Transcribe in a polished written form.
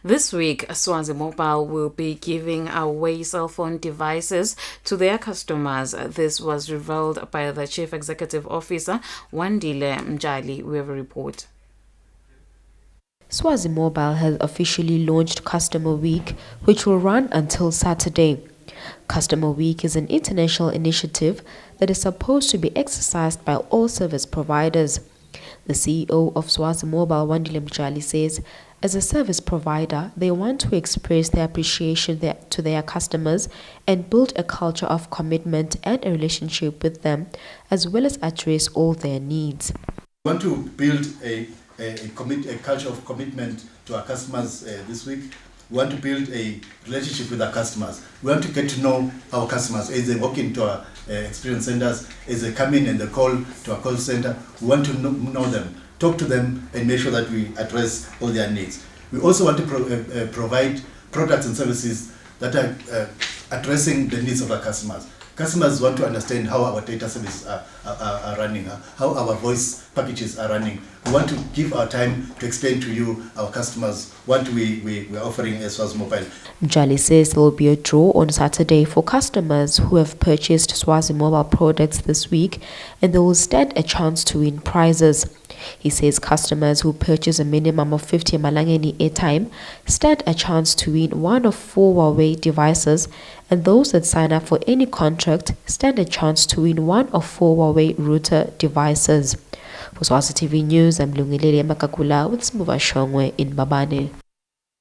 This week, Swazi Mobile will be giving away cell phone devices to their customers. This was revealed by the Chief Executive Officer, Wandile Mjali. We have a report. Swazi Mobile has officially launched Customer Week, which will run until Saturday. Customer Week is an international initiative that is supposed to be exercised by all service providers. The CEO of Swazi Mobile, Wandile Mjali, says, as a service provider, they want to express their appreciation to their customers and build a culture of commitment and a relationship with them, as well as address all their needs. We want to build a culture of commitment to our customers this week. We want to build a relationship with our customers. We want to get to know our customers as they walk into our experience centers, as they come in and they call to our call center. We want to know them, talk to them, and make sure that we address all their needs. We also want to provide products and services that are addressing the needs of our customers. Customers want to understand how our data services are running, how our voice packages are running. We want to give our time to explain to you, our customers, what we're offering as Swazi Mobile. Mjali says there will be a draw on Saturday for customers who have purchased Swazi Mobile products this week, and they will stand a chance to win prizes. He says customers who purchase a minimum of 50 Malangeni airtime stand a chance to win one of 4 Huawei devices, and those that sign up for any contract stand a chance to win one of 4 Huawei router devices. For Swazi TV News, I'm Lungilele Makakula with Smuva Shongwe in Babane.